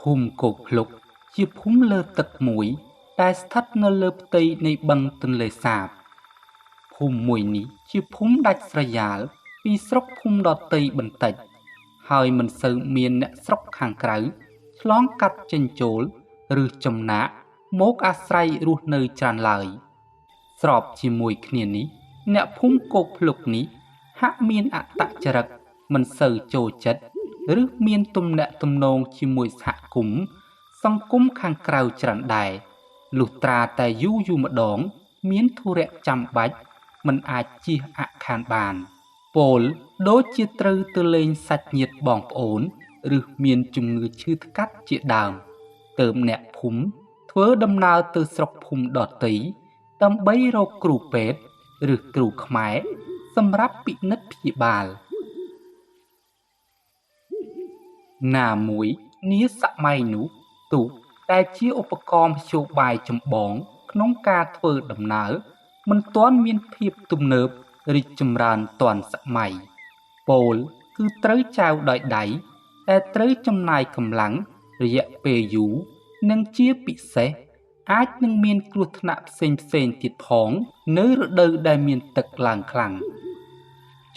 ភូមិគោកភ្លុកជាភូមិលើទឹកមួយដែលស្ថិតនៅលើផ្ទៃនៃបឹងទន្លេសាបភូមិមួយនេះជាភូមិដាច់ស្រយាលពីស្រុកភូមិដទៃបន្តិចហើយមិនសូវមានអ្នកស្រុកខាងក្រៅឆ្លងកាត់ចេញចូលឬចំណាកមកអាស្រ័យរស់នៅច្រើនឡើយស្របជាមួយគ្នានេះអ្នកភូមិគោកភ្លុកនេះហាក់មានអត្តចរិតមិនសូវចូលចិត្តឬមានទំនាក់ទំនងជាមួយសហគមន៍សង្គមខាងក្រៅច្រើនដែរលុះត្រាតែយូរម្ដងមានធុរៈចាំបាច់មិនអាចជៀសអខានបានពោលដូចជាត្រូវទៅលេងសាច់ញាតិបងប្អូនឬមានជំងឺឈឺថ្កាត់ជាដើមទើបអ្នកភូមិធ្វើដំណើរទៅស្រុកភូមិដទៃដើម្បីរកគ្រូពេទ្យឬគ្រូខ្មែរសម្រាប់ពិនិត្យព្យាបាលណាមួយនាសម័យនោះទូកដែលជាឧបករណ៍មធ្យោបាយចម្បងក្នុងការធ្វើដំណើរមិនទាន់មានភាពទំនើបរីកចម្រើនទាន់សម័យពោលគឺត្រូវចែវដោយដៃដែលត្រូវចំណាយកម្លាំងរយៈពេលយូរនិងជាពិសេសអាចនឹងមានគ្រោះថ្នាក់ផ្សេងទៀតផងនៅរដូវដែលមានទឹកឡើងខ្លាំង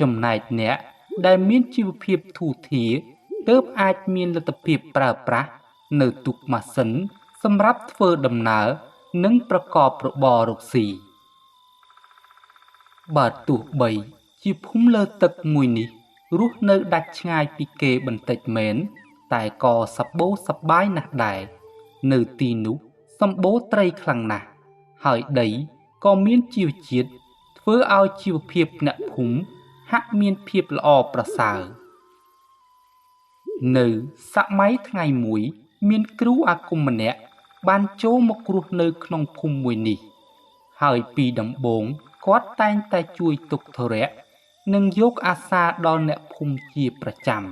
ចំណែកអ្នកដែលមានជីវភាពធូរធារទើបអាចមានលទ្ធភាពប្រើប្រាស់នៅទូកម៉ាស៊ីនសម្រាប់ធ្វើដំណើរនិងប្រកបរបររកស៊ីបើទោះបីជាភូមិលើទឹកមួយនេះរស់នៅដាច់ឆ្ងាយពីគេបន្តិចមែនតែក៏សប្បូរសប្បាយណាស់ដែរនៅទីនោះសម្បូរត្រីខ្លាំងណាស់ហើយដីក៏មានជីវជាតិធ្វើឲ្យជីវភាពអ្នកភូមិហាក់មានភាពល្អប្រសើរនៅសម័យថ្ងៃមួយមានគ្រូអាគមម្នាក់បានចូលមករស់នៅក្នុងភូមិមួយនេះហើយពីដំបូងគាត់តែងតែជួយទុក្ខធុរៈនិងយកអាសាដល់អ្នកភូមិជាប្រចាំ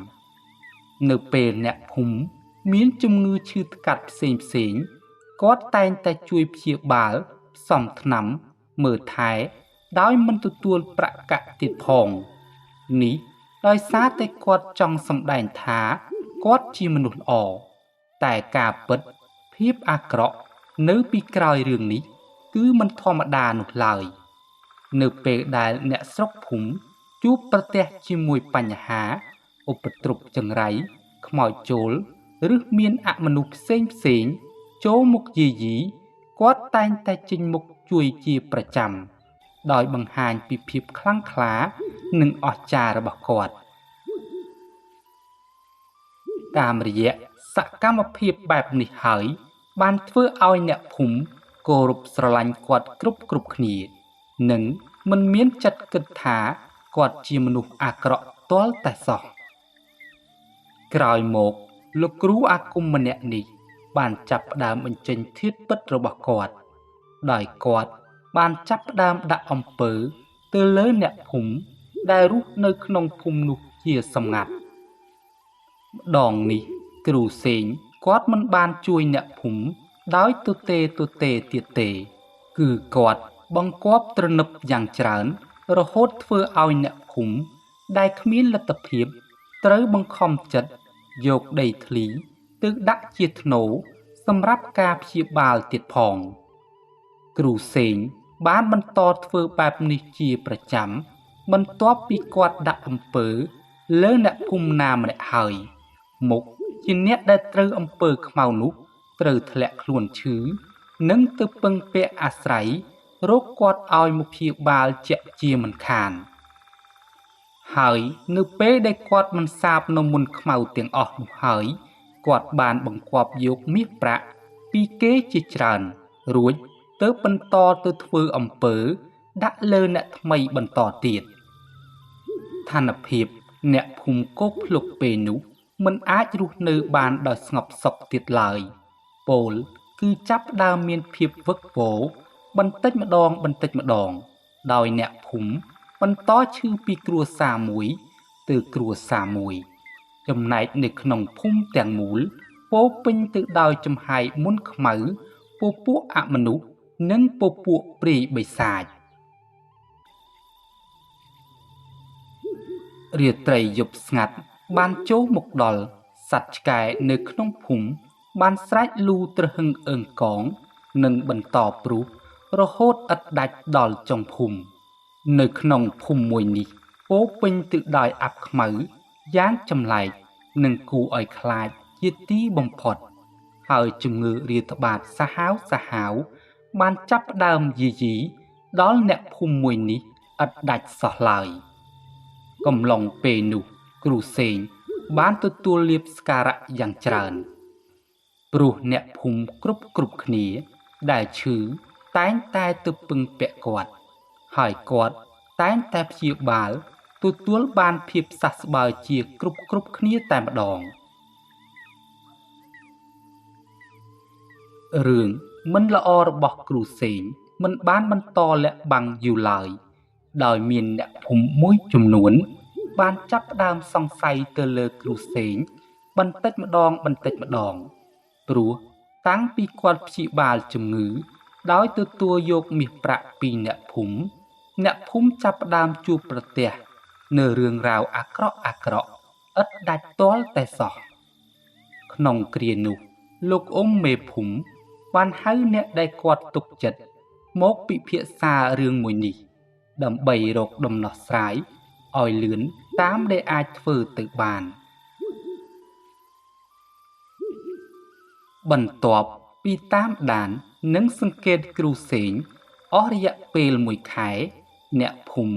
នៅពេលអ្នកភូមិមានជំងឺឈឺថ្កាត់ផ្សេងគាត់តែងតែជួយព្យាបាលផ្សំថ្នាំមើលថែដោយមិនទទួលប្រាក់កាក់ទៀតផងនេះដោយសារតែគាត់ចង់សម្ដែងថាគាត់ជាមនុស្សល្អតែការពិតភាពអាក្រក់នៅពីក្រោយរឿងនេះគឺមិនធម្មតានោះឡើយនៅពេលដែលអ្នកស្រុកភូមិជួបប្រទះជាមួយបញ្ហាឧបទ្រពចង្រៃខ្មោចចូលឬមានអមនុស្សផ្សេងចូលមកយាយីគាត់តែងតែចេញមុខជួយជាប្រចាំដោយបង្ហាញពីភាពខ្លាំងក្លានិងអស្ចារ្យរបស់គាត់តាមរយៈសកម្មភាពបែបនេះហើយបានធ្វើឲ្យអ្នកភូមិគោរពស្រឡាញ់គាត់គ្រប់គ្នានិងមិនមានចិត្តគិតថាគាត់ជាមនុស្សអាក្រក់ទាល់តែសោះក្រោយមកលោកគ្រូអាគមម្នាក់នេះបានចាប់ផ្ដើមបញ្ចេញធាតុពិតរបស់គាត់ដោយគាត់បានចាប់ផ្ដើមដាក់អំពើទៅលើអ្នកភូមិដែលរស់នៅក្នុងភូមិនោះជាសម្ងាត់ម្ដងនេះគ្រូសេងគាត់មិនបានជួយអ្នកភូមិដោយទទេទៀតទេគឺគាត់បង្គាប់ទ្រនឹបយ៉ាងច្រើនរហូតធ្វើឲ្យអ្នកភូមិដែលគ្មានលទ្ធភាពត្រូវបង្ខំចិត្តយកដីធ្លីទៅដាក់ជាថ្នូរសម្រាប់ការព្យាបាលទៀតផងគ្រូសេងបានបន្តធ្វើបែបនេះជាប្រចាំបន្ទាប់ពីគាត់ដាក់អំពើលើអ្នកភូមិណាម្នាក់ហើយមុខជាអ្នកដែលត្រូវអំពើខ្មៅនោះត្រូវធ្លាក់ខ្លួនឈឺនិងទៅពឹងពាក់អាស្រ័យរកគាត់ឲ្យមកព្យាបាលជាក់ជាមិនខានហើយនៅពេលដែលគាត់មិនសាបនៅមុនខ្មៅទាំងអស់នោះហើយគាត់បានបង្គាប់យកមាសប្រាក់ពីគេជាច្រើនរួចទៅបន្តទៅធ្វើអំពើដាក់លើអ្នកថ្មីបន្តទៀតឋានភាពអ្នកភូមិគោកភ្លុកពេលនោះមិនអាចរស់នៅបានដោយស្ងប់សុខទៀតឡើយពោលគឺចាប់ផ្ដើមមានភាពវឹកវរបន្តិចម្ដងដោយអ្នកភូមិបន្តឈឺពីគ្រួសារមួយទៅគ្រួសារមួយចំណែកនៅក្នុងភូមិទាំងមូលពោពេញទៅដោយចំហាយមុនខ្មៅពពួកអមនុស្សនិងពពួកព្រាយបិសាចរាត្រីយប់ស្ងាត់បានចូលមកដល់សត្វឆ្កែនៅក្នុងភូមិ បានស្រែកលូត្រហឹងអើងកងនិងបន្តព្រុសរហូតឥតដាច់ដល់ចុងភូមិនៅក្នុងភូមិមួយនេះពោពេញទៅដោយអាប់ខ្មៅយ៉ាងចម្លែកនិងគួរឲ្យខ្លាចជាទីបំផុតហើយជំងឺរាតត្បាតសាហាវបានចាប់ផ្ដើមយាយីដល់អ្នកភូមិមួយនេះឥតដាច់សោះឡើយកំឡុងពេលនោះគ្រូសេងបានទទួលលាភសក្ការៈយ៉ាងច្រើនព្រោះអ្នកភូមិគ្រប់គ្នាដែលឈឺតែងតែទៅពឹងពាក់គាត់ហើយគាត់តែងតែព្យាបាលទទួលបានភាពសះស្បើយជាគ្រប់គ្នាតែម្ដងរឿងមិនល្អរបស់គ្រូសេងមិនបានបន្តលាក់បាំងយូរឡើយដោយមានអ្នកភូមិមួយចំនួនបានចាប់ផ្ដើមសង្ស័យទៅលើគ្រូសេងបន្តិចម្ដងព្រោះតាំងពីគាត់ព្យាបាលជំងឺដោយទទួលយកមាសប្រាក់ពីអ្នកភូមិចាប់ផ្ដើមជួបប្រទះនៅរឿងរ៉ាវអាក្រក់ឥតដាច់ទាល់តែសោះក្នុងគ្រានោះលោកអ៊ុំមេភូមិបានហៅអ្នកដែលគាត់ទុកចិត្តមកពិភាក្សារឿងមួយនេះដើម្បីរកដំណោះស្រាយឲ្យលឿនតាមដែលអាចធ្វើទៅបានបន្ទាប់ពីតាមដាននិងសង្កេតគ្រូសេងអស់រយៈពេល1ខែអ្នកភូមិ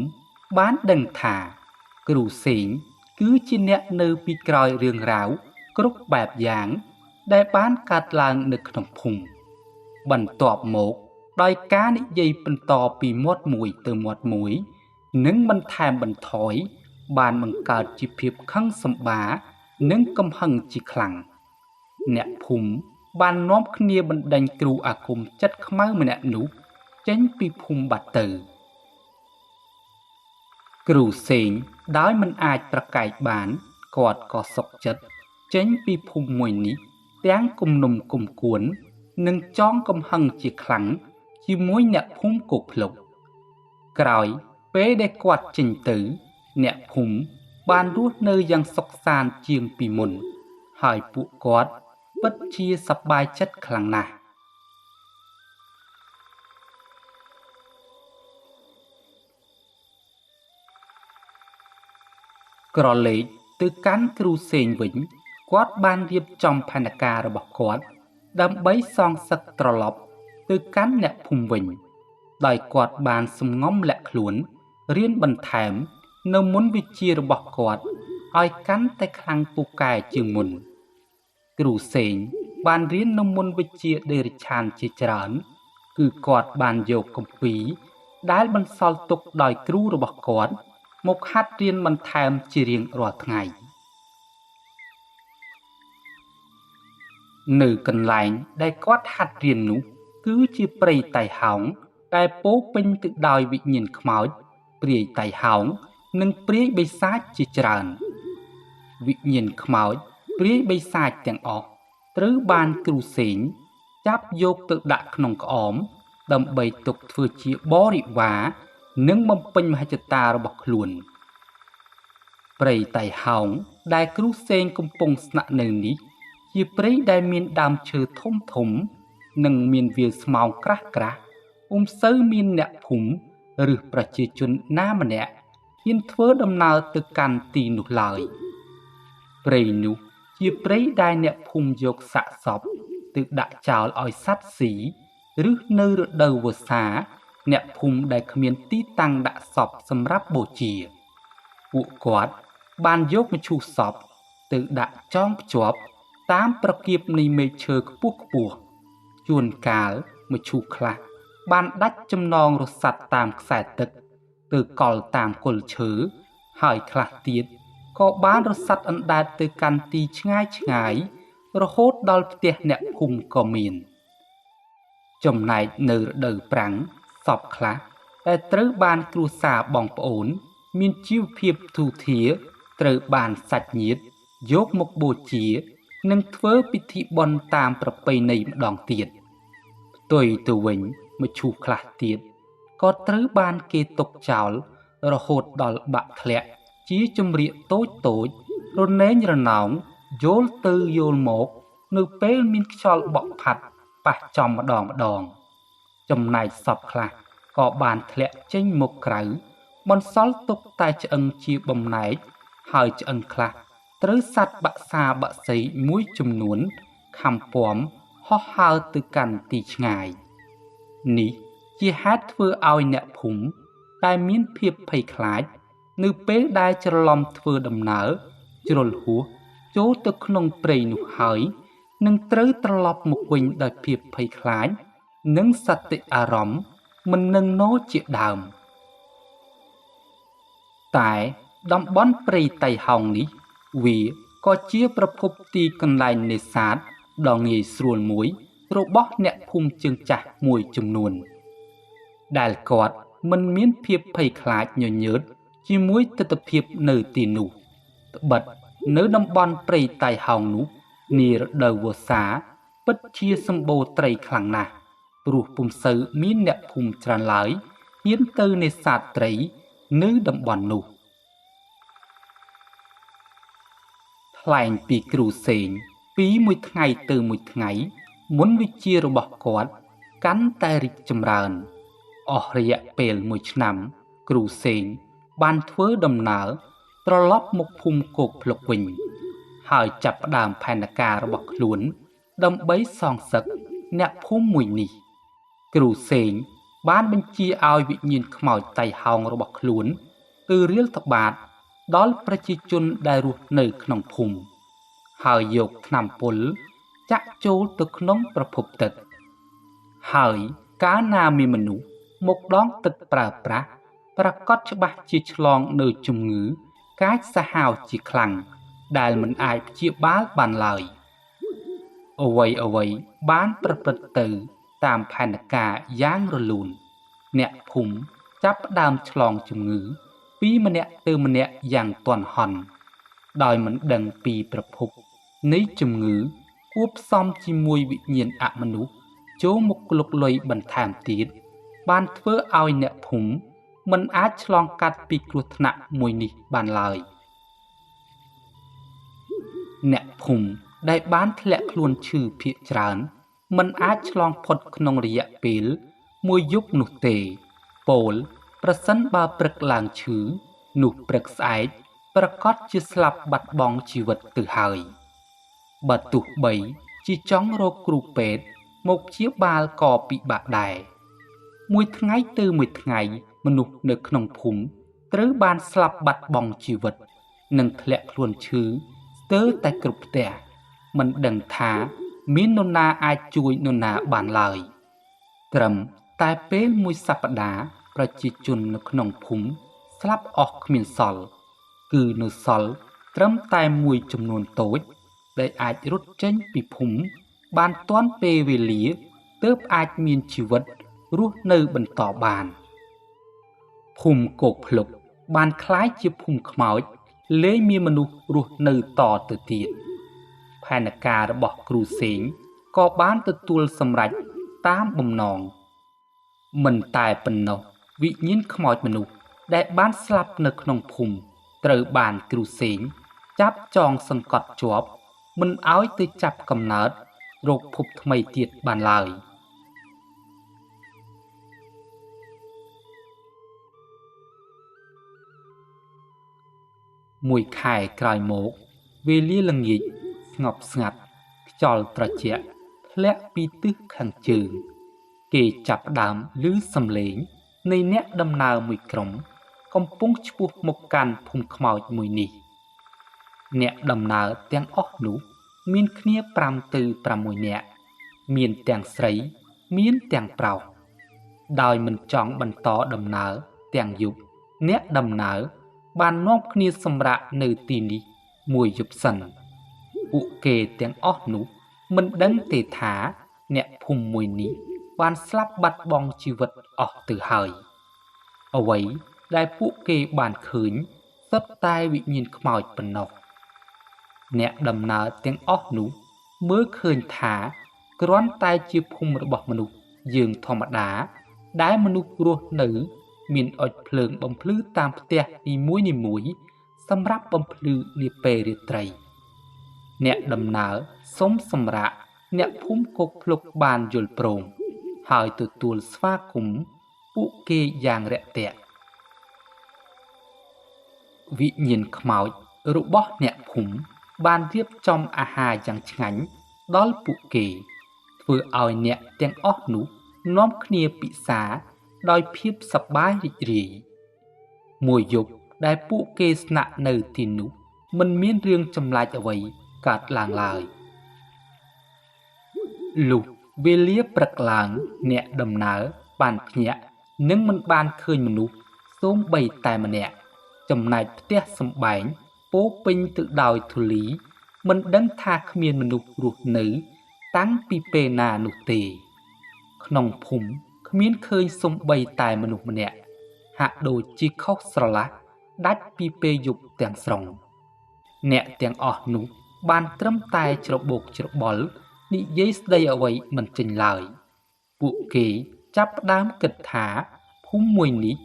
បានដឹងថាគ្រូសេងគឺជាអ្នកនៅពីក្រោយរឿងរ៉ាវគ្រប់បែបយ៉ាងដែលបានកើតឡើងនៅក្នុងភូមិបន្ទាប់មកដោយការនិយាយបន្តពីមាត់មួយទៅមាត់មួយនិងបន្ថែមបន្ថយបានបង្កើតជាភាពខឹងសម្បារនិងកំហឹងជាខ្លាំងអ្នកភូមិបាននាំគ្នាបណ្ដេញគ្រូអាគមចិត្តខ្មៅម្នាក់នោះចេញពីភូមិបាត់ទៅគ្រូសេងដោយមិនអាចប្រកែកបានគាត់ក៏សុកចិត្តចេញពីភូមិមួយនេះទាំងគំនុំគុំគួននិងចងកំហឹងជាខ្លាំងជាមួយអ្នកភូមិគោកភ្លុកក្រោយពេលដែលគាត់ចេញទៅអ្នកភូមិបានរស់នៅយ៉ាងសុខសាន្តជាងពីមុនហើយពួកគាត់ពិតជាសប្បាយចិត្តខ្លាំងណាស់ក្រឡេកទៅកាន់គ្រូសេងវិញគាត់បានរៀបចំផែនការរបស់គាត់ដើម្បីសងសឹកត្រឡប់ទៅកាន់អ្នកភូមិវិញដោយគាត់បានសំងំលាក់ខ្លួនរៀនបន្ថែមនៅមុនវិជ្ជារបស់គាត់ឲ្យកាន់តែខ្លាំងពូកែជាងមុនគ្រូសេងបានរៀននៅមុនវិជ្ជាដេរិឆានជាច្រើនគឺគាត់បានយកគម្ពីរដែលបន្សល់ទុកដោយគ្រូរបស់គាត់មកហាត់រៀនបន្ថែមជារៀងរាល់ថ្ងៃនៅកន្លែងដែលគាត់ហាត់រៀននោះគឺជាព្រៃតៃហោងដែលពោពេញទៅដោយវិញ្ញាណខ្មោចព្រាយតៃហោងនិងព្រាយបិសាចជាច្រើនវិញ្ញាណខ្មោចព្រាយបិសាចទាំងអស់ត្រូវបានគ្រូសេងចាប់យកទៅដាក់ក្នុងក្អមដើម្បីទុកធ្វើជាបរិវារនិងបំពេញមហិច្ឆតារបស់ខ្លួនព្រៃតៃហោងដែលគ្រូសេងកំពុងស្នាក់នៅនេះជាព្រៃដែលមានដើមឈើធំនិងមានវាលស្មោងក្រាស់ពុំសូវមានអ្នកភូមិឬប្រជាជនណាម្នាក់ហ៊ានធ្វើដំណើរទៅកាន់ទីនោះឡើយព្រៃនោះជាព្រៃដែលអ្នកភូមិយកសាកសពទៅដាក់ចោលឲ្យសត្វស៊ីឬនៅរដូវវស្សាអ្នកភូមិដែលគ្មានទីតាំងដាក់សពសម្រាប់បូជាពួកគាត់បានយកមឈូសសពទៅដាក់ចងភ្ជាប់តាមប្រកៀបនៃមែកឈើខ្ពស់ជួនកាលមឈូសខ្លះបានដាច់ចំណងរសាត់តាមខ្សែទឹកទៅកល់តាមគល់ឈើហើយខ្លះទៀតក៏បានរសាត់អណ្ដែតទៅកាន់ទីឆ្ងាយរហូតដល់ផ្ទះអ្នកភូមិក៏មានចំណែកនៅរដូវប្រាំងសពខ្លះដែលត្រូវបានគ្រួសារបងប្អូនមានជីវភាពធូរធារត្រូវបានសាច់ញាតិយកមកបូជានិងធ្វើពិធីបុណ្យតាមប្រពៃណីម្ដងទៀតផ្ទុយទៅវិញមឈូសខ្លះទៀតក៏ត្រូវបានគេទុកចោលរហូតដល់បាក់ធ្លាក់ជាជំរាកតូចរមែងរណោងយល់ទៅយល់មក នៅពេលមានខ្យល់បក់ផាត់ប៉ះចំម្ដងចំណែកសពខ្លះក៏បានធ្លាក់ចេញមកក្រៅបន្សល់ទុកតែឆ្អឹងជាបំណែកហើយឆ្អឹងខ្លះត្រូវសត្វបក្សាបក្សីមួយចំនួនខំពំហោះហើរទៅកាន់ទីឆ្ងាយនេះជាហេតុធ្វើឲ្យអ្នកភូមិតែមានភាពភ័យខ្លាចនៅពេលដែលច្រឡំធ្វើដំណើរជ្រុលហួសចូលទៅក្នុងព្រៃនោះហើយនឹងត្រូវត្រឡប់មកវិញដោយភាពភ័យខ្លាចនិងសតិអារម្មណ៍មិននឹងណូជាដើមតែតំបន់ព្រៃតៃហោងនេះវាក៏ជាប្រភពទីកន្លែងនេសាទដ៏ងាយស្រួលមួយរបស់អ្នកភូមិជើងចាស់មួយចំនួនដែលគាត់មិនមានភាពភ័យខ្លាចញញើតជាមួយទិដ្ឋភាពនៅទីនោះត្បិតនៅតំបន់ព្រៃតៃហោងនោះនារដូវវស្សាពិតជាសម្បូរត្រីខ្លាំងណាស់ព្រោះពុំសូវមានអ្នកភូមិច្រើនឡើយហ៊ានទៅនេសាទត្រីនៅតំបន់នោះថ្លែងពីគ្រូសេងពីមួយថ្ងៃទៅមួយថ្ងៃមុនវិជ្ជារបស់គាត់កាន់តែរីកចម្រើនអស់រយៈពេល1ឆ្នាំគ្រូសេងបានធ្វើដំណើរត្រឡប់មកភូមិគោកភ្លុកវិញហើយចាប់ផ្ដើមផែនការរបស់ខ្លួនដើម្បីសងសឹកអ្នកភូមិមួយនេះគ្រូសេងបានបញ្ជាឲ្យវិញ្ញាណខ្មោចតៃហោងរបស់ខ្លួនទៅរៀលត្បាតដល់ប្រជាជនដែលរស់នៅក្នុងភូមិហើយយកថ្នាំពុលចាក់ចូលទៅក្នុងប្រភពទឹកហើយកាលណាមានមនុស្សមកដងទឹកប្រើប្រាស់ប្រកាសច្បាស់ជាឆ្លងនៅជំងឺកាចសាហាវជាខ្លាំងដែលមិនអាចព្យាបាលបានឡើយអ្វីបានប្រព្រឹត្តទៅតាមផែនការយ៉ាងរលូនអ្នកភូមិចាប់ផ្ដើមឆ្លងជំងឺពីម្នាក់ទៅម្នាក់យ៉ាងទាន់ហន់ដោយមិនដឹងពីប្រភពនៃជំងឺគួបផ្សំជាមួយវិញ្ញាណអមនុស្សចូលមកលុកលុយបន្ថែមទៀតបានធ្វើឲ្យអ្នកភូមិមិនអាចឆ្លងកាត់ពីគ្រោះថ្នាក់មួយនេះបានឡើយអ្នកភូមិដែលបានធ្លាក់ខ្លួនឈឺភាគច្រើនមិនអាចឆ្លងផុតក្នុងរយៈពេលមួយយប់នោះទេពោលប្រសិនបើព្រឹកឡើងឈឺនោះព្រឹកស្អែកប្រកាសជាស្លាប់បាត់បង់ជីវិតទៅហើយបើទោះបីជាចង់រកគ្រូពេទ្យមកព្យាបាលក៏ពិបាកដែរមួយថ្ងៃទៅមួយថ្ងៃមនុស្សនៅក្នុងភូមិត្រូវបានស្លាប់បាត់បង់ជីវិតនិងធ្លាក់ខ្លួនឈឺស្ទើរតែគ្រប់ផ្ទះមិនដឹងថាមាននរណាអាចជួយនរណាបានឡើយត្រឹមតែពេលមួយសប្តាហ៍ប្រជាជននៅក្នុងភូមិស្លាប់អស់គ្មានសល់គឺនៅសល់ត្រឹមតែមួយចំនួនតូចដែលអាចរត់ចេញពីភូមិបានទាន់ពេលវេលាទើបអាចមានជីវិតរស់នៅបន្តបានភូមិគោកភ្លុកបានคล้ายជាភូមិខ្មោចលែងមានមនុស្សរស់នៅតទៅទៀតផែនការរបស់គ្រូសេងក៏បានទទួលសម្រេចតាមបំណងមិនតែប៉ុណ្ណោះវិញ្ញាណខ្មោចមនុស្សដែលបានស្លាប់នៅក្នុងភូមិត្រូវបានគ្រូសេងចាប់ចងសង្កត់ជាប់មិនឲ្យទៅចាប់កំណើតរោគភពថ្មីទៀតបានឡើយមួយខែក្រោយមកវេលាល្ងាចស្ងប់ស្ងាត់ខ្យល់ត្រជាក់ធ្លាក់ពីទិសខាងជើងគេចាប់ផ្ដើមឮសំឡេងនៃអ្នកដំណើរមួយក្រុមកំពុងឆ្ពោះមកកាន់ភូមិខ្មោចមួយនេះអ្នកដំណើរទាំងអស់នោះមានគ្នា5ទៅ6នាក់មានទាំងស្រីមានទាំងប្រុសដោយមិនចង់បន្តដំណើរទាំងយប់អ្នកដំណើរបាននាំគ្នាសម្រាកនៅទីនេះមួយយប់សិនពួកគេទាំងអស់នោះមិនដឹងទេថាអ្នកភូមិមួយនេះបានស្លាប់បាត់បង់ជីវិតអស់ទៅហើយអ្វីដែលពួកគេបានឃើញសុទ្ធតែវិញ្ញាណខ្មោចប៉ុណ្ណោះអ្នកដំណើរទាំងអស់នោះមើលឃើញថាគ្រាន់តែជាភូមិរបស់មនុស្សយើងធម្មតាដែលមនុស្សរស់នៅមានអុជភ្លើងបំភ្លឺតាមផ្ទះនីមួយៗសម្រាប់បំភ្លឺនាពេលរាត្រី អ្នកដំណើរសុំសម្រាកអ្នកភូមិគប់ភ្លុកបានយល់ព្រមហើយទទួលស្វាគមន៍ពួកគេយ៉ាងរាក់ទាក់វិញ្ញាណខ្មោចរបស់អ្នកភូមិបានរៀបចំអាហារយ៉ាងឆ្ងាញ់ដល់ពួកគេធ្វើឲ្យអ្នកទាំងអស់នោះនាំគ្នាពិសាដោយភាពសប្បាយរីករាយមួយយប់ដែលពួកគេស្នាក់នៅទីនោះមិនមានរឿងចម្លែកអ្វីកើតឡើងឡើយលុះវេលាព្រឹកឡើងអ្នកដំណើរបានភ្ញាក់និងមិនបានឃើញមនុស្សសូម្បីតែម្នាក់ចំណែកផ្ទះសម្បែងពោពេញទៅដោយធូលីមិនដឹងថាគ្មានមនុស្សរស់នៅតាំងពីពេលណានោះទេក្នុងភូមិគ្មានឃើញសូម្បីតែមនុស្សម្នាក់ហាក់ដូចជាខុសស្រឡះដាច់ពីពេលយប់ទាំងស្រុងអ្នកទាំងអស់នោះបានត្រឹមតែច្របូកច្របល់និយាយស្ដីអ្វីមិនចេញឡើយពួកគេចាប់ផ្ដើមគិតថាភូមិមួយនេះ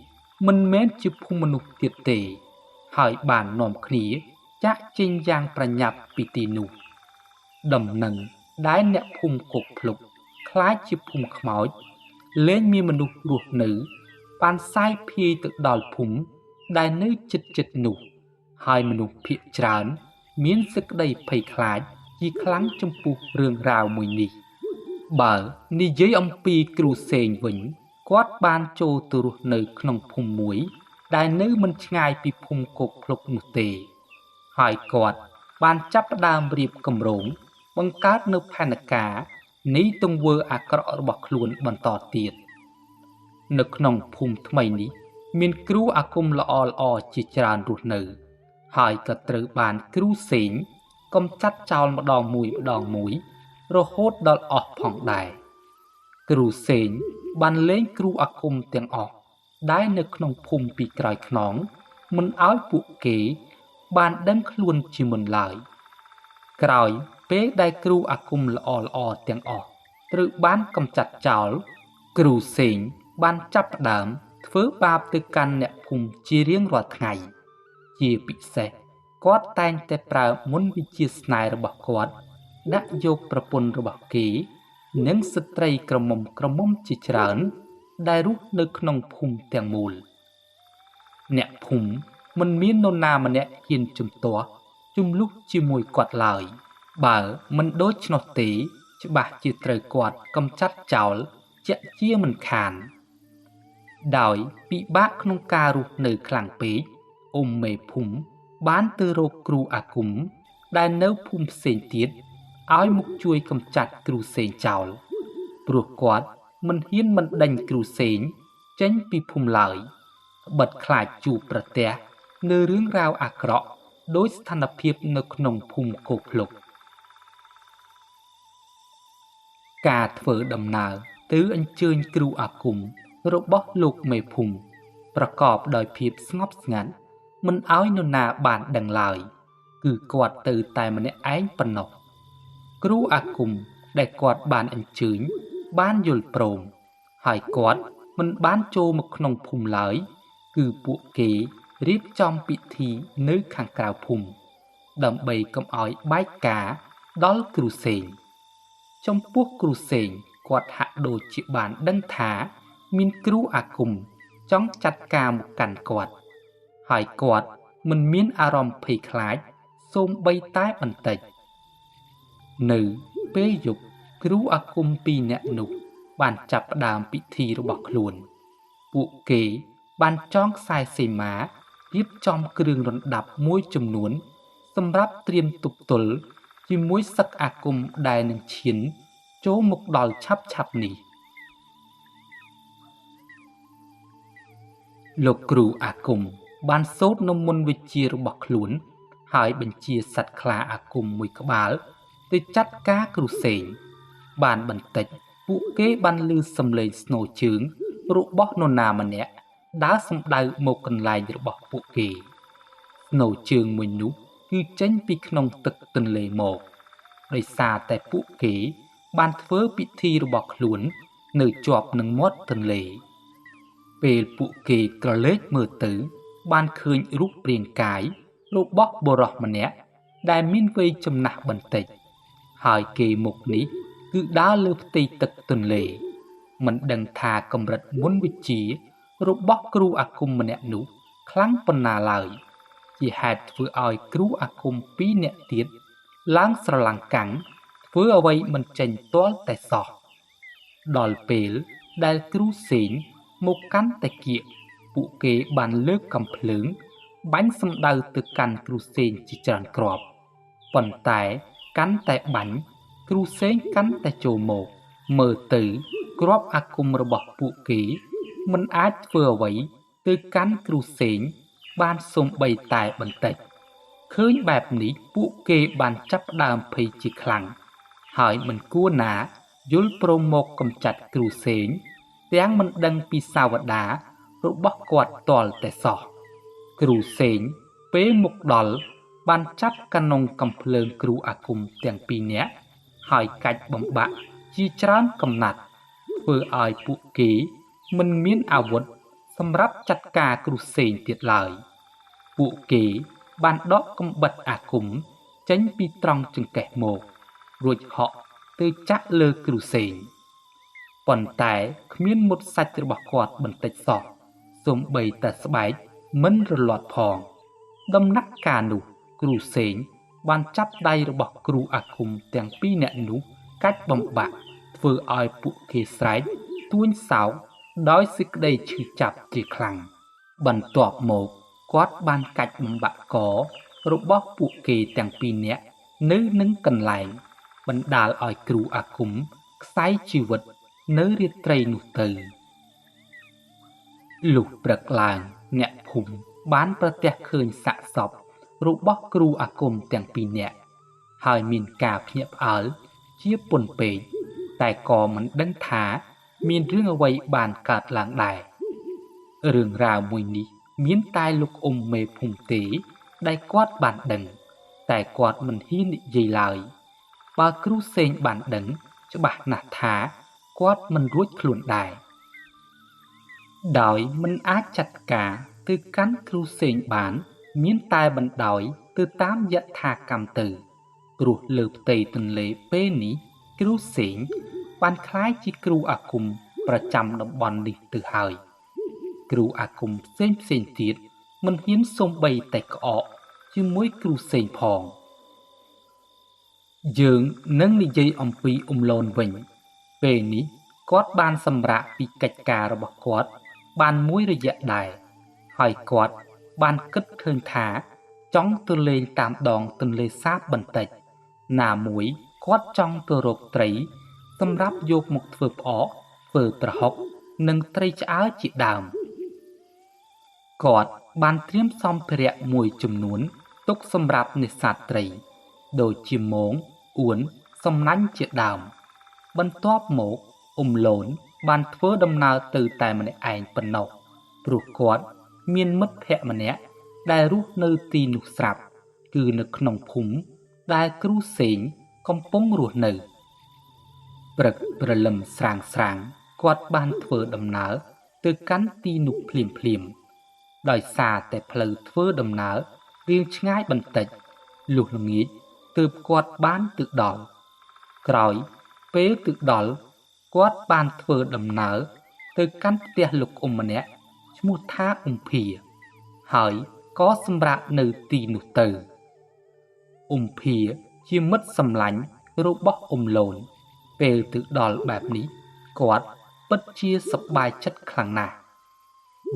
មិនមែនជាភូមិមនុស្សទៀតទេហើយបាននាំគ្នាចាក់ចេញយ៉ាងប្រញាប់ពីទីនោះដំណឹងដែលអ្នកភូមិគប់ភ្លុកខ្លាចជាភូមិខ្មោចលែងមានមនុស្សរស់នៅបានសាយភាយទៅដល់ភូមិដែលនៅជិតៗនោះហើយមនុស្សភាគច្រើនមានសេចក្តីភ័យខ្លាចជាខ្លាំងចំពោះរឿងរ៉ាវមួយនេះបើនិយាយអំពីគ្រូសេងវិញគាត់បានចូលទៅរស់នៅក្នុងភូមិមួយដែលនៅមិនឆ្ងាយពីភូមិគប់ភ្លុកនោះទេហើយគាត់បានចាប់ផ្ដើមរៀបគម្រោងបង្កើតនៅផែនការនៃទង្វើអាក្រក់របស់ខ្លួនបន្តទៀតនៅក្នុងភូមិថ្មីនេះមានគ្រូអាគមល្អៗជាច្រើនរស់នៅហើយក៏ត្រូវបានគ្រូសេងកំចាត់ចោលម្ដងមួយរហូតដល់អស់ផងដែរគ្រូសេងបានលែងគ្រូអាគមទាំងអស់ដែលនៅក្នុងភូមិពីក្រោយខ្នងមិនឲ្យពួកគេបានដឹងខ្លួនជាមុនឡើយក្រោយពេលដែលគ្រូអាគមល្អទាំងអស់ត្រូវបានកំចាត់ចោលគ្រូសេងបានចាប់ផ្ដើមធ្វើបាបទៅកាន់អ្នកភូមិជារៀងរាល់ថ្ងៃជាពិសេសគាត់តែងតែប្រើមន្តវិជ្ជាស្នេហ៍របស់គាត់ដាក់យកប្រពន្ធរបស់គេនិងស្ត្រីក្រមុំជាច្រើនដែលរស់នៅក្នុងភូមិទាំងមូលអ្នកភូមិមិនមាននរណាម្នាក់ហ៊ានជំទាស់ជំលុះជាមួយគាត់ឡើយបើមិនដូច្នោះទេច្បាស់ជាត្រូវគាត់កំចាត់ចោលជាក់ជាមិនខានដោយពិបាកក្នុងការរស់នៅខ្លាំងពេកមេភូមិបានទៅរកគ្រូអាគមដែលនៅភូមិផ្សេងទៀតឲ្យមកជួយកំចាត់គ្រូសេងចោលព្រោះគាត់មិនហ៊ានមិនដេញគ្រូសេងចេញពីភូមិឡើយបិទខ្លាចជួបប្រទះនៅរឿងរ៉ាវអាក្រក់ដោយស្ថានភាពនៅក្នុងភូមិគោកភ្លុកការធ្វើដំណើរទៅអញ្ជើញគ្រូអាគមរបស់លោកមេភូមិប្រកបដោយភាពស្ងប់ស្ងាត់មិនឲ្យនរណាបានដឹងឡើយគឺគាត់ទៅតែម្នាក់ឯងប៉ុណ្ណោះគ្រូអាគមដែលគាត់បានអញ្ជើញបានយល់ព្រមហើយគាត់មិនបានចូលមកក្នុងភូមិឡើយគឺពួកគេរៀបចំពិធីនៅខាងក្រៅភូមិដើម្បីកុំឲ្យបែកការដល់គ្រូសេងចំពោះគ្រូសេងគាត់ហាក់ដូចជាបានដឹងថាមានគ្រូអាគមចង់ចាត់ការមកកាន់គាត់ហើយគាត់មិនមានអារម្មណ៍ភ័យខ្លាចសូម្បីតែបន្តិចនៅពេលយប់គ្រូអាគមពីរនាក់នោះបានចាប់ផ្ដើមពិធីរបស់ខ្លួនពួកគេបានចងខ្សែសីមារៀបចំគ្រឿងរណ្ដាប់មួយចំនួនសម្រាប់ត្រៀមទប់ទល់ជាមួយសឹកអាគមដែលនឹងឈានចូលមកដល់ឆាប់នេះលោកគ្រូអាគមបានសូត្រនូវមន្តវិជ្ជារបស់ខ្លួនហើយបញ្ជាសត្វខ្លាអាគមមួយក្បាលទៅចាត់ការគ្រូសេងបានបន្តិចពួកគេបានឮសំឡេងស្នូរជើងរបស់នរណាម្នាក់ដើរសំដៅមកកន្លែងរបស់ពួកគេស្នូរជើងមួយនោះគឺចេញពីក្នុងទឹកទន្លេមកដោយសារតែពួកគេបានធ្វើពិធីរបស់ខ្លួននៅជាប់នឹងមាត់ទន្លេពេលពួកគេក្រឡេកមើលទៅបានឃើញរូបរាងកាយរបស់បុរសម្នាក់ ដែលមានវ័យចំណាស់បន្តិចហើយគេមុខនេះគឺដើរលើផ្ទៃទឹកទន្លេមិនដឹងថាកម្រិតមុនវិជ្ជារបស់គ្រូអាគមម្នាក់នោះខ្លាំងប៉ុណ្ណាឡើយជាហេតុធ្វើឲ្យគ្រូអាគម2នាក់ទៀតឡើងស្រឡាំងកាំងធ្វើអ្វីមិនចេញទាល់តែសោះដល់ពេលដែលគ្រូសេងមកកាន់តាគៀកពួកគេបានលើកកំភ្លើងបាញ់សំដៅទៅកាន់គ្រូសេងជាច្រើនគ្រាប់ប៉ុន្តែកាន់តែបាញ់គ្រូសេងកាន់តែចូលមកមើលទៅគ្រាប់អាគមរបស់ពួកគេមិនអាចធ្វើអ្វីទៅកាន់គ្រូសេងបានសូម្បីតែបន្តិចឃើញបែបនេះពួកគេបានចាប់ផ្ដើមភ័យជាខ្លាំងហើយមិនគួរណាយល់ព្រមមកកំចាត់គ្រូសេងទាំងមិនដឹងពីសាវតារបស់គាត់ទាល់តែសោះគ្រូសេងពេលមកដល់បានចាប់កណ្ដុងកំភ្លើងគ្រូអាគមទាំង2នាក់ហើយកាច់បំបាក់ជាច្រើនកំណាត់ធ្វើឲ្យពួកគេមិនមានអាវុធសម្រាប់ចាត់ការគ្រូសេងទៀតឡើយពួកគេបានដកកំបិតអាគមចេញពីត្រង់ចង្កេះមករួចហក់ទៅចាក់លើគ្រូសេងប៉ុន្តែគ្មានមុតសាច់របស់គាត់បន្តិចសោះសូម្បីតែស្បែកមិនរលាត់ផងដំណាក់កាលនោះគ្រូសេងបានចាប់ដៃរបស់គ្រូអាគមទាំង2នាក់នោះកាច់បំបាក់ធ្វើឲ្យពួកគេស្រែកទួញសោកដោយសេចក្តីឈឺចាប់ជាខ្លាំងបន្ទាប់មកគាត់បានកាច់បំបាក់ករបស់ពួកគេទាំង2នាក់នៅនឹងកន្លែងបណ្ដាលឲ្យគ្រូអាគមខ្សែជីវិតនៅរាត្រីនោះទៅលុះព្រឹកឡើងអ្នកភូមិបានប្រទះឃើញសាកសពរបស់គ្រូអាគមទាំង2នាក់ហើយមានការភ្ញាក់ផ្អើលជាពន់ពេកតែក៏មិនដឹងថាមានរឿងអ្វីបានកើតឡើងដែររឿងរ៉ាវមួយនេះមានតែលោកអ៊ុំមេភូមិទេដែលគាត់បានដឹងតែគាត់មិនហ៊ាននិយាយឡើយបើគ្រូសេងបានដឹងច្បាស់ណាស់ថាគាត់មិនរួចខ្លួនដែរដោយមិនអាចចាត់ការទៅកាន់គ្រូសេងបានមានតែបណ្ដោយទៅតាមយថាកម្មទៅព្រោះលើផ្ទៃទន្លេពេលនេះគ្រូសេងបានក្លាយជាគ្រូអាគមប្រចាំតំបន់នេះទៅហើយគ្រូអាគមផ្សេងទៀតមិនហ៊ានសូម្បីតែក្អកជាមួយគ្រូសេងផងយើងនឹងនិយាយអំពីអ៊ុំលូនវិញពេលនេះគាត់បានសម្រាកពីកិច្ចការរបស់គាត់បានមួយរយៈដែរហើយគាត់បានគិតឃើញថាចង់ទៅលេងតាមដងទន្លេសាបបន្តិចណាមួយគាត់ចង់ទៅរកត្រីសម្រាប់យកមកធ្វើផ្អកធ្វើប្រហុកនិងត្រីឆ្អើរជាដើមគាត់បានត្រៀមសម្ភារៈមួយចំនួនទុកសម្រាប់នេសាទត្រីដូចជាមងអួនសំណាញ់ជាដើមបន្ទាប់មកអ៊ុំលូនបានធ្វើដំណើរទៅតែម្នាក់ឯងប៉ុណ្ណោះព្រោះគាត់មានមិត្តភក្តិម្នាក់ដែលរស់នៅទីនោះស្រាប់គឺនៅក្នុងភូមិដែលគ្រូសេងកំពុងរស់នៅព្រឹកព្រលឹមស្រាងគាត់បានធ្វើដំណើរទៅកាន់ទីនោះភ្លាមដោយសារតែផ្លូវធ្វើដំណើររាងឆ្ងាយបន្តិចលុះល្ងាចទើបគាត់បានទៅដល់ក្រោយពេលទៅដល់គាត់បានធ្វើដំណើរទៅកាន់ផ្ទះលោកអ៊ុំម្នាក់ឈ្មោះថាអ៊ុំភាហើយក៏សម្រាកនៅទីនោះទៅអ៊ុំភាជាមិត្តសម្លាញ់របស់អ៊ុំលូនពេលទៅដល់បែបនេះគាត់ពិតជាសប្បាយចិត្តខ្លាំងណាស់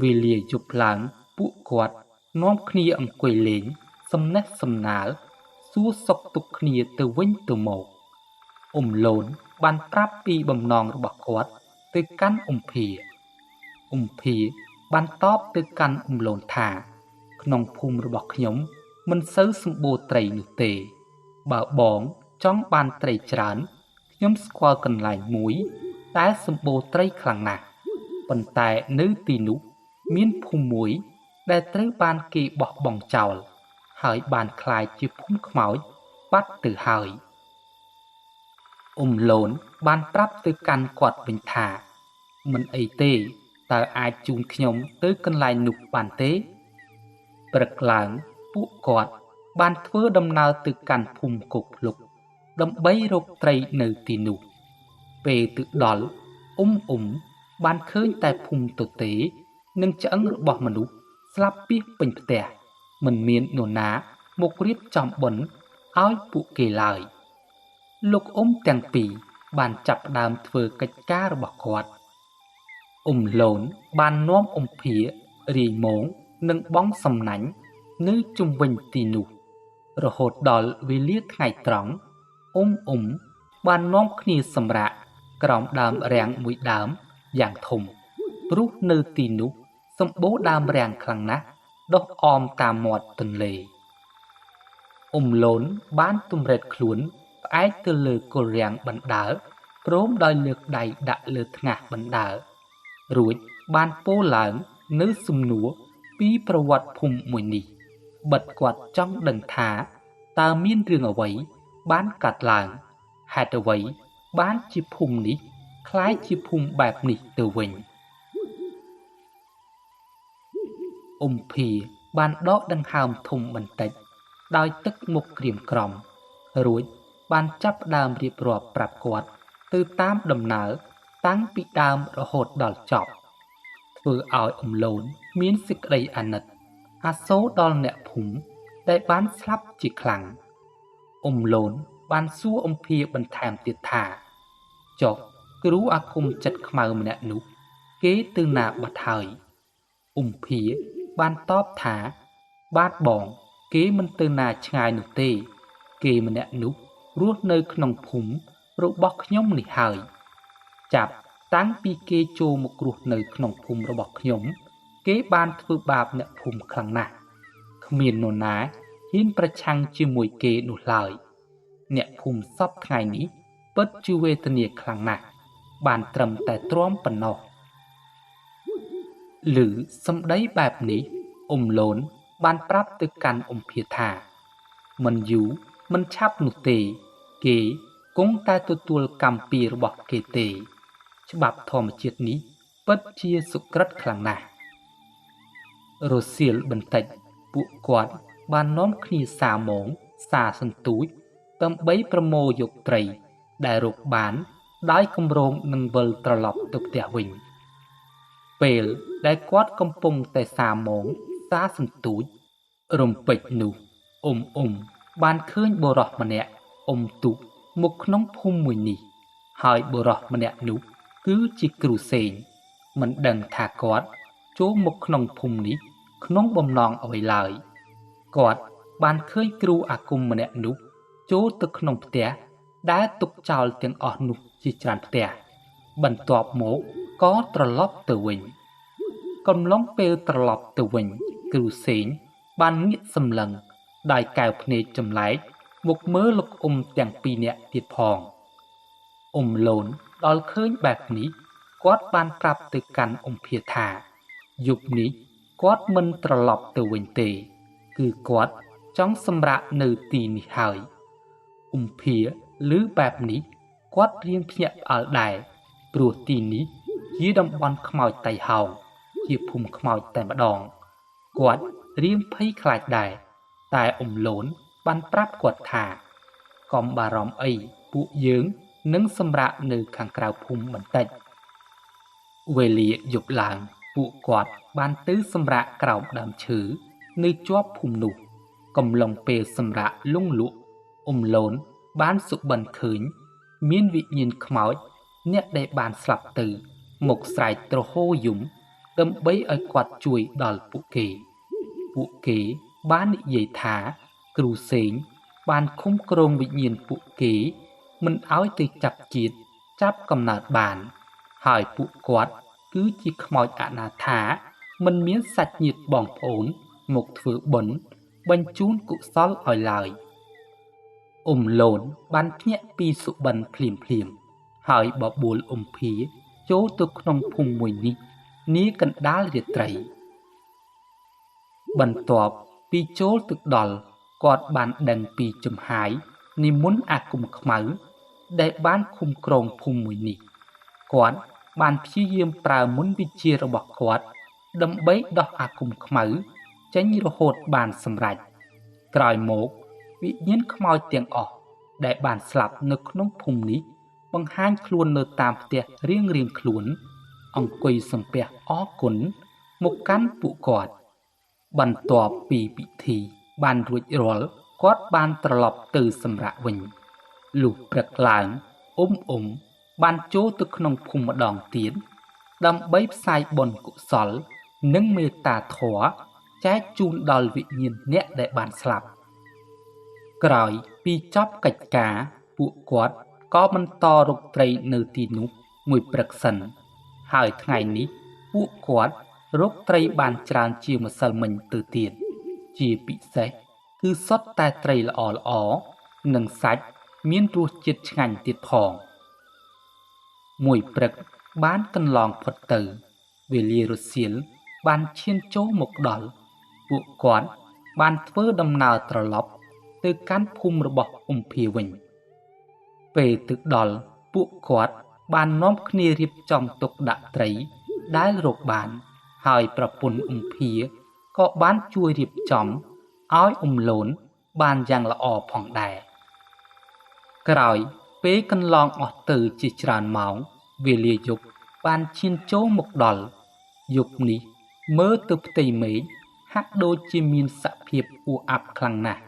វេលាយប់ឡើងពួកគាត់នាំគ្នាអង្គុយលេងសំណេះសំណាលសួរសុខទុក្ខគ្នាទៅវិញទៅមកអ៊ុំលូនបានប្រាប់ពីបំណងរបស់គាត់ទៅកាន់អ៊ុំភាបានតបទៅកាន់អ៊ុំលូនថាក្នុងភូមិរបស់ខ្ញុំមិនសូវសម្បូរត្រីនោះទេបើបងចង់បានត្រីច្រើនខ្ញុំស្គាល់កន្លែងមួយតែសម្បូរត្រីខ្លាំងណាស់ប៉ុន្តែនៅទីនោះមានភូមិមួយដែលត្រូវបានគេបោះបង់ចោលហើយបានក្លាយជាភូមិខ្មោចបាត់ទៅហើយអ៊ុំលូនបានប្រាប់ទៅកាន់គាត់វិញថាមិនអីទេតើអាចជូនខ្ញុំទៅកន្លែងនោះបានទេព្រឹកឡើងពួកគាត់ បានធ្វើដំណើរទៅកាន់ភូមិគោកភ្លុកដើម្បីរកត្រីនៅទីនោះពេលទៅដល់បានឃើញតែភូមិទទេនិងឆ្អឹងរបស់មនុស្សស្លាប់ពាសពេញផ្ទះមិនមាននរណាមករៀបចំបុណ្យឲ្យពួកគេឡើយលោកទាំងពីរបានចាប់ផ្ដើមធ្វើកិច្ចការរបស់គាត់លូនបាននាំភារាយម៉ងនិងបងសំណាញ់នៅជុំវិញទីនោះរហូតដល់វេលាថ្ងៃត្រង់បាននាំគ្នាសម្រាកក្រោមដើមរាំងមួយដើមយ៉ាងធំព្រោះនៅទីនោះសម្បូរដើមរាំងខ្លាំងណាស់ដុះអមតាមមាត់ទន្លេលូនបានទម្រេចខ្លួនផ្អែកទៅលើគល់រាំងបណ្ដើរព្រមដោយលើកដៃដាក់លើថ្ងាសបណ្ដើររួចបានពោលឡើងនៅសំណួរពីប្រវត្តិភូមិមួយនេះបិទគាត់ចង់ដឹងថាតើមានរឿងអ្វីបានកាត់ឡើងហេតុអ្វីបានជាភូមិនេះคล้ายជាភូមិបែបនេះទៅវិញភាបានដកដង្ហើមធំបន្តិចដោយទឹកមុខក្រៀមក្រំរួចបានចាប់ផ្ដើមរៀបរាប់ប្រាប់គាត់ទៅតាមដំណើរតាំងពីដើមរហូតដល់ចប់ធ្វើឲ្យលូនមានសេចក្តីអាណិតអាសូរដល់អ្នកភូមិដែលបានស្លាប់ជាខ្លាំងលូនបានសួរភាបន្ថែមទៀតថាចុះគ្រូអាគមចិត្តខ្មៅម្នាក់នោះគេទៅណាបាត់ហើយភាបានតបថាបាទបងគេមិនទៅណាឆ្ងាយនោះទេគេម្នាក់នោះរស់នៅក្នុងភូមិរបស់ខ្ញុំនេះហើយចាប់តាំងពីគេចូលមករស់នៅក្នុងភូមិរបស់ខ្ញុំគេបានធ្វើបាបអ្នកភូមិខ្លាំងណាស់គ្មាននរណាហ៊ានប្រឆាំងជាមួយគេនោះឡើយអ្នកភូមិសពថ្ងៃនេះពិតជាវេទនាខ្លាំងណាស់បានត្រឹមតែទ្រាំប៉ុណ្ណោះឬសម្ដីបែបនេះលូនបានប្រាប់ទៅកាន់ភាថាមិនយូរមិនឆាប់នោះទេគេគង់តែទទួលកម្មពីរបស់គេទេច្បាប់ធម្មជាតិនេះពិតជាសុក្រិតខ្លាំងណាស់រសៀលបន្តិចពួកគាត់បាននាំគ្នាសាម៉ងសាសន្ទូចដើម្បីប្រមូលយកត្រីដែលរកបានដោយគម្រោងនឹងវិលត្រឡប់ទៅផ្ទះវិញពេលដែលគាត់កំពុងតែសាម៉ងសាសន្ទូចរំពេចនោះបានឃើញបុរសម្នាក់ទូកមកក្នុងភូមិមួយនេះហើយបុរសម្នាក់នោះគឺជាគ្រូសេងមិនដឹងថាគាត់ចូលមកក្នុងភូមិនេះក្នុងបំណងអ្វីឡើយគាត់បានឃើញគ្រូអាគមម្នាក់នោះចូលទៅក្នុងផ្ទះដែលទុកចោលទាំងអស់នោះជាច្រើនផ្ទះបន្ទាប់មកក៏ត្រឡប់ទៅវិញកំឡុងពេលត្រឡប់ទៅវិញគ្រូសេងបានងាកសម្លឹងដោយកែវភ្នែកចម្លែកមកមើលលោកទាំងពីរនាក់ទៀតផងលូនដល់ឃើញបែបនេះគាត់បានប្រាប់ទៅកាន់ភាថាយប់នេះគាត់មិនត្រឡប់ទៅវិញទេគឺគាត់ចង់សម្រាកនៅទីនេះហើយភាឮបែបនេះគាត់រៀងភ្ញាក់ផ្អើលដែរព្រោះទីនេះជាតំបន់ខ្មោចតៃហោងជាភូមិខ្មោចតែម្ដងគាត់រៀងភ័យខ្លាចដែរតែលូនបានប្រាប់គាត់ថាកុំបារម្ភអីពួកយើងនឹងសម្រាកនៅខាងក្រៅភូមិបន្តិចវេលាយប់ឡើងពួកគាត់បានទៅសម្រាកក្រោមដើមឈើនៅជាប់ភូមិនោះកំឡុងពេលសម្រាកលង់លក់លូនបានសុបិនឃើញមានវិញ្ញាណខ្មោចអ្នកដែលបានស្លាប់ទៅមកស្រែកទ្រហោយំដើម្បីឲ្យគាត់ជួយដល់ពួកគេបាននិយាយថាគ្រូសេងបានឃុំគ្រងវិញ្ញាណពួកគេមិនឲ្យទៅចាប់ជាតិចាប់កំណើតបានហើយពួកគាត់គឺជាខ្មោចអនាថាមិនមានសាច់ញាតិបងប្អូនមកធ្វើបុណ្យបញ្ជូនកុសលឲ្យឡើយលូនបានភ្ញាក់ពីសុបិនភ្លាមហើយបបួលភាចូលទៅក្នុងភូមិមួយនេះនាកណ្ដាលរាត្រីបន្ទាប់ពីចូលទៅដល់គាត់បានដឹងពីចំហាយនិមន្តអាគមខ្មៅដែលបានឃុំគ្រងភូមិមួយនេះគាត់បានព្យាយាមប្រើមន្តវិជ្ជារបស់គាត់ដើម្បីដោះអាគមខ្មៅចេញរហូតបានសម្រេច ក្រោយមកវិញ្ញាណខ្មោចទាំងអស់ដែលបានស្លាប់នៅក្នុងភូមិនេះបង្ហាញខ្លួននៅតាមផ្ទះរៀងៗខ្លួនអង្គុយសំពះអរគុណមកកាន់ពួកគាត់បន្ទាប់ពីពិធីបានរួចរាល់គាត់បានត្រឡប់ទៅសម្រាកវិញលុះព្រឹកឡើងបានចូលទៅក្នុងភូមិម្ដងទៀតដើម្បីផ្សាយបុណ្យកុសលនិងមេត្តាធម៌ចែកជូនដល់វិញ្ញាណអ្នកដែលបានស្លាប់ក្រោយពីចប់កិច្ចការពួកគាត់ក៏បន្តរកត្រីនៅទីនោះមួយព្រឹកសិនហើយថ្ងៃនេះពួកគាត់រកត្រីបានច្រើនជាម្សិលមិញទៅទៀតជាពិសេសគឺសុទ្ធតែត្រីល្អៗនិងសាច់មានរសជាតិឆ្ងាញ់ទៀតផងមួយព្រឹកបានកន្លងផុតទៅវេលារសៀលបានឈានចូលមកដល់ពួកគាត់បានធ្វើដំណើរត្រឡប់ទៅកាន់ភូមិរបស់អ៊ុំភាវិញពេលទឹកដល់ពួកគាត់បាននាំគ្នារៀបចំទុកដាក់ត្រីដែលរកបានហើយប្រពន្ធអ៊ុំភាក៏បានជួយរៀបចំឲ្យអ៊ុំលូនបានយ៉ាងល្អផងដែរក្រោយពេលកន្លងអស់ទៅជាច្រើនម៉ោងវេលាយប់បានឈានចូលមកដល់យប់នេះមើលទៅផ្ទៃមេឃហាក់ដូចជាមានសភាពអួអាប់ខ្លាំងណាស់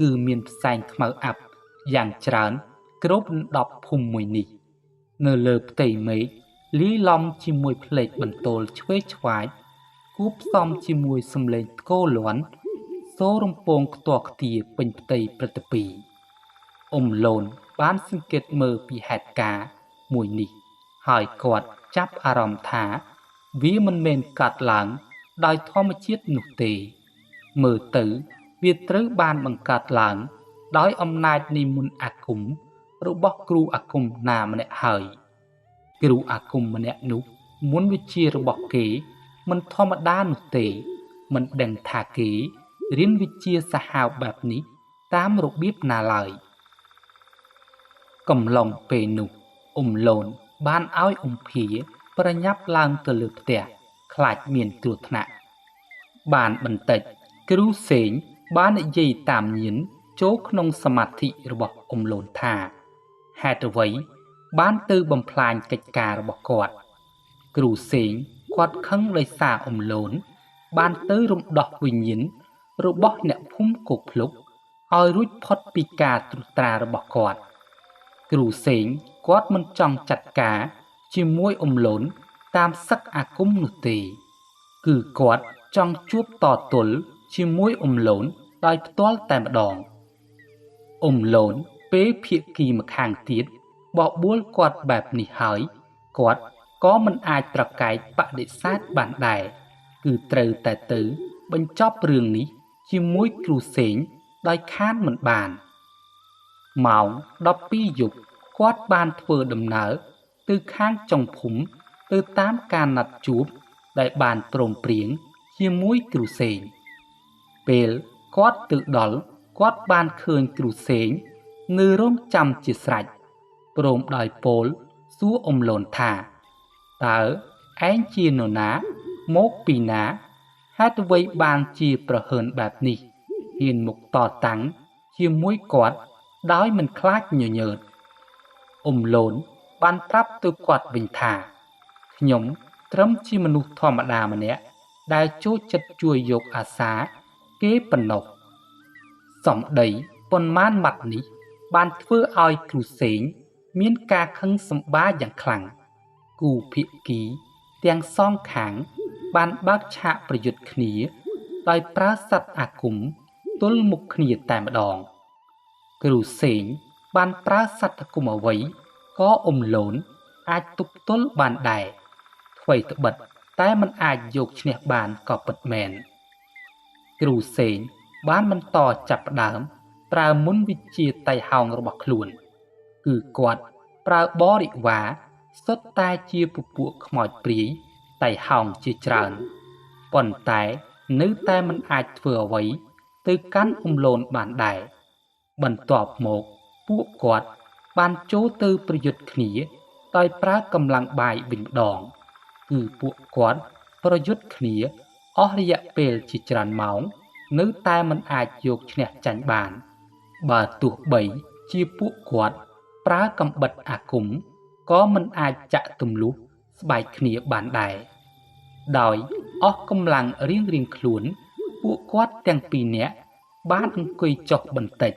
គឺមានផ្សែងខ្មៅអាប់យ៉ាងច្រើនគ្របដណ្ដប់ភូមិមួយនេះនៅលើផ្ទៃមេឃលាយឡំជាមួយផ្លេកបន្ទោលឆ្វេងឆ្វាយគួបផ្សំជាមួយសំឡេងថ្គរលាន់សូររំពងខ្ទាស់ខ្ទារពេញផ្ទៃព្រឹត្តិពីរអ៊ុំលូនបានសង្កេតមើលពីហេតុការណ៍មួយនេះហើយគាត់ចាប់អារម្មណ៍ថាវាមិនមែនកាត់ឡើងដោយធម្មជាតិនោះទេមើលទៅវាត្រូវបានបង្កើតឡើងដោយអំណាចនៃមន្តអាគមរបស់គ្រូអាគមណាម្នាក់ហើយគ្រូអាគមម្នាក់នោះមន្តវិជ្ជារបស់គេមិនធម្មតានោះទេមិនដឹងថាគេរៀនវិជ្ជាសាហាវបែបនេះតាមរបៀបណាឡើយកំឡុងពេលនោះអ៊ុំលូនបានឲ្យអ៊ុំភាប្រញាប់ឡើងទៅលើផ្ទះខ្លាចមានគ្រោះថ្នាក់បានបន្តិចគ្រូសេងបាននិយាយតាមញៀនចូលក្នុងសមាធិរបស់អ៊ុំលូនថាហេតុអ្វីបានទៅបំផ្លាញកិច្ចការរបស់គាត់គ្រូសេងគាត់ខឹងដោយសារអ៊ុំលូនបានទៅរំដោះវិញ្ញាណរបស់អ្នកភូមិគោកភ្លុកឲ្យរួចផុតពីការត្រួតត្រារបស់គាត់គ្រូសេងគាត់មិនចង់ចាត់ការជាមួយអ៊ុំលូនតាមសឹកអាគមនោះទេគឺគាត់ចង់ជួបតទល់ជាមួយអ៊ុំលូនដោយផ្ទាល់តែម្ដងអ៊ុំលូនពេលភាគីម្ខាងទៀតបបួលគាត់បែបនេះហើយគាត់ក៏មិនអាចប្រកែកបដិសេធបានដែរគឺត្រូវតែទៅបញ្ចប់រឿងនេះជាមួយគ្រូសេងដោយខានមិនបានម៉ោង12យប់គាត់បានធ្វើដំណើរទៅខាងចុងភូមិទៅតាមការណាត់ជួបដែលបានព្រមព្រៀងជាមួយគ្រូសេងពេលគាត់ទៅដល់គាត់បានឃើញគ្រូសេងនៅរងចាំជាស្រេចព្រមដោយពោលសួរអ៊ុំលូនថាតើឯងជានរណាមកពីណាហេតុអ្វីបានជាប្រហើនបែបនេះហ៊ានមកតតាំងជាមួយគាត់ដោយមិនខ្លាចញញើតអ៊ុំលូនបានប្រាប់ទៅគាត់វិញថាខ្ញុំត្រឹមជាមនុស្សធម្មតាម្នាក់ដែលចូលចិត្តជួយយកអាសាគេប៉ុណ្ណោះសម្ដីប៉ុន្មានម៉ាត់នេះបានធ្វើឲ្យគ្រូសេងមានការខឹងសម្បារយ៉ាងខ្លាំងគូភាគីទាំងសងខាងបានបើកឆាកប្រយុទ្ធគ្នាដោយប្រើសត្វអាគមទល់មុខគ្នាតែម្ដងគ្រូសេងបានប្រើសត្វអាគមអ្វីក៏អ៊ុំលូនអាចទប់ទល់បានដែរអ្វីត្បិតតែមិនអាចយកឈ្នះបានក៏ពិតមែនគ្រូសេងបានបន្តចាប់ផ្ដើមប្រើមន្តវិជ្ជាតៃហោងរបស់ខ្លួនគឺគាត់ប្រើបរិវារសុទ្ធតែជាពពួកខ្មោចព្រាយតៃហោងជាច្រើនប៉ុន្តែនៅតែមិនអាចធ្វើអ្វីទៅកាន់អ៊ុំលូនបានដែរបន្ទាប់មកពួកគាត់បានចូលទៅប្រយុទ្ធគ្នាដោយប្រើកម្លាំងបាយវិញម្ដងគឺពួកគាត់ប្រយុទ្ធគ្នាអស់រយៈពេលជាច្រើនម៉ោង នៅតែមិនអាចយកឈ្នះចាញ់បានបើទោះបីជាពួកគាត់ប្រើកំបិតអាគមក៏មិនអាចចាក់ទម្លុះស្បែកគ្នាបានដែរដោយអស់កម្លាំងរៀងខ្លួនពួកគាត់ទាំងពីរនាក់បានអង្គុយចុះបន្តិច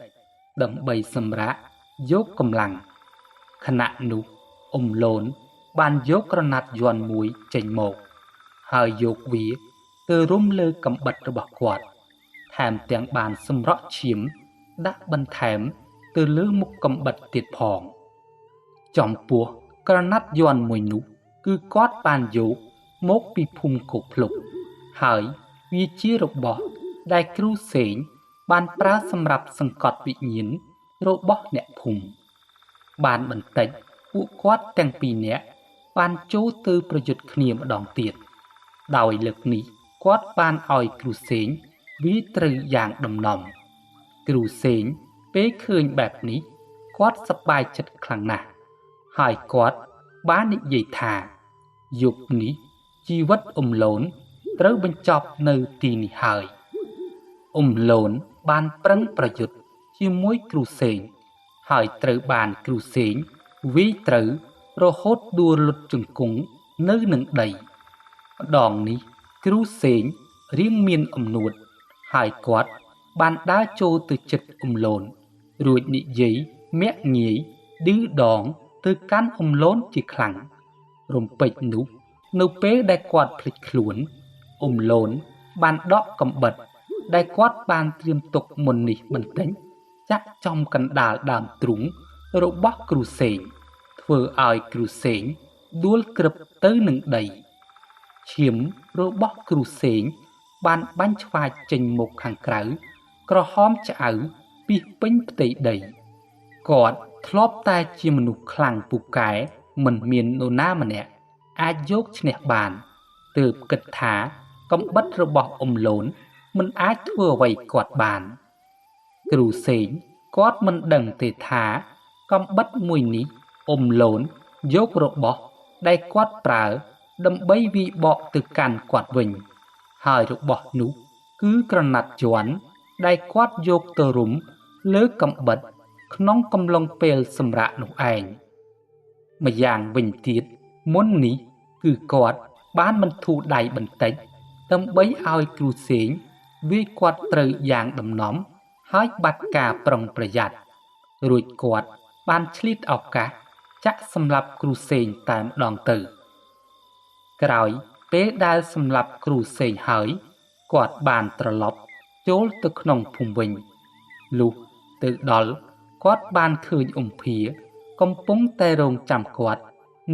ដើម្បីសម្រាកយកកម្លាំងខណៈនោះអ៊ំលូនបានយកក្រណាត់យ័ន្តមួយចេញមកហើយយកវាទៅរុំលើកំបិតរបស់គាត់ថែមទាំងបានសម្រក់ឈាមដាក់បន្ថែមទៅលើមុខកំបិតទៀតផងចំពោះក្រណាត់យ័ន្តមួយនោះគឺគាត់បានយកមកពីភូមិគោកភ្លុកហើយវាជារបស់ដែលគ្រូសេងបានប្រើសម្រាប់សង្កត់វិញ្ញាណរបស់អ្នកភូមិបានបន្តិចពួកគាត់ទាំងពីរនាក់បានចូលទៅប្រយុទ្ធគ្នាម្ដងទៀតដោយលើកនេះគាត់បានឲ្យគ្រូសេងវាត្រូវយ៉ាងដំណំគ្រូសេងពេលឃើញបែបនេះគាត់សប្បាយចិត្តខ្លាំងណាស់ហើយគាត់បាននិយាយថាយប់នេះជីវិតអ៊ំលូនត្រូវបញ្ចប់នៅទីនេះហើយអ៊ំលូនបានប្រឹងប្រយុទ្ធជាមួយគ្រូសេងហើយត្រូវបានគ្រូសេងវាយត្រូវរហូតដួលលុតជង្គង់នៅនឹងដីម្ដងនេះគ្រូសេងរៀងមានអំនួតហើយគាត់បានដើរចូលទៅជិតអ៊ំលូនរួចនិយាយមាក់ងាយឌឺដងទៅកាន់អ៊ំលូនជាខ្លាំងរំពេចនោះនៅពេលដែលគាត់ភ្លេចខ្លួនអ៊ំលូនបានដកកំបិតដែលគាត់បានត្រៀមទុកមុននេះបន្តិចចាក់ចំកណ្ដាលដើមទ្រូងរបស់គ្រូសេងធ្វើឲ្យគ្រូសេងដួលក្រឹបទៅនឹងដីឈាមរបស់គ្រូសេងបានបាញ់ឆ្វាចចេញមកខាងក្រៅក្រហមឆ្អៅពីពេញផ្ទៃដីគាត់ធ្លាប់តែជាមនុស្សខ្លាំងពូកែមិនមាននរណាម្នាក់អាចយកឈ្នះបានទើបគិតថាកំបិតរបស់អ៊ំលូនមិនអាចធ្វើអ្វីគាត់បានគ្រូសេងគាត់មិនដឹងទេថាកំបិតមួយនេះអ៊ំលូនយករបស់ដែលគាត់ប្រើដើម្បីវាយបកទៅកាន់គាត់វិញហើយរបស់នោះគឺក្រណាត់យ័ន្តដែលគាត់យកទៅរុំលើកំបិតក្នុងកំឡុងពេលសម្រាកនោះឯងម្យ៉ាងវិញទៀតមុននេះគឺគាត់បានបន្ធូរដៃបន្តិចដើម្បីឲ្យគ្រូសេងវាយគាត់ត្រូវយ៉ាងដំណំហើយបាត់ការប្រុងប្រយ័ត្នរួចគាត់បានឆ្លៀតឱកាសចាក់សម្លាប់គ្រូសេងតែម្ដងទៅក្រោយពេលដែលសម្លាប់គ្រូសេងហើយគាត់បានត្រឡប់ចូលទៅក្នុងភូមិវិញលុះទៅដល់គាត់បានឃើញអ៊ំភាកំពុងតែរងចាំគាត់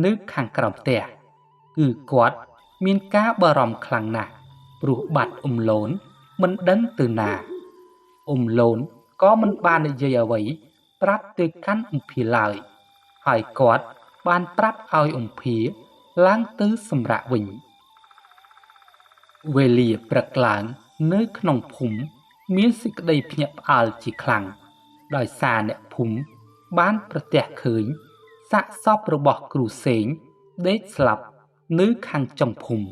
នៅខាងក្រោមផ្ទះគឺគាត់មានការបារម្ភខ្លាំងណាស់ព្រោះបាត់អ៊ំលូនមិនដឹងទៅណាអ៊ំលូនក៏មិនបាននិយាយអ្វីប្រាប់ទៅកាន់អ៊ំភាឡើយហើយគាត់បានប្រាប់ឲ្យអ៊ំភាឡើងទៅសម្រាកវិញវេលាព្រឹកឡើងនៅក្នុងភូមិមានសេចក្តីភ្ញាក់ផ្អើលជាខ្លាំងដោយសារអ្នកភូមិបានប្រទះឃើញសាកសពរបស់គ្រូសេងដេកស្លាប់នៅខាងចុងភូមិ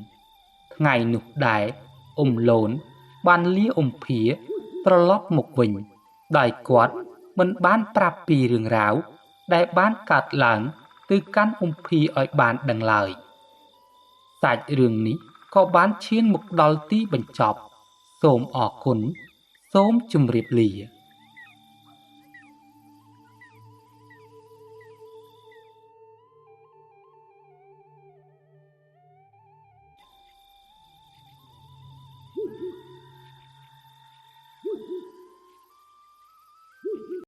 ថ្ងៃនោះដែរអ៊ំលូនបានលាអ៊ំភាត្រឡប់មកវិញដោយគាត់មិនបានប្រាប់ពីរឿងរ៉ាវដែលបានកើតឡើងទៅកាន់អ៊ំភាឲ្យបានដឹងឡើយសាច់រឿងនេះក៏បានឈានមកដល់ទីបញ្ចប់សូមអរគុណសូមជម្រាបលា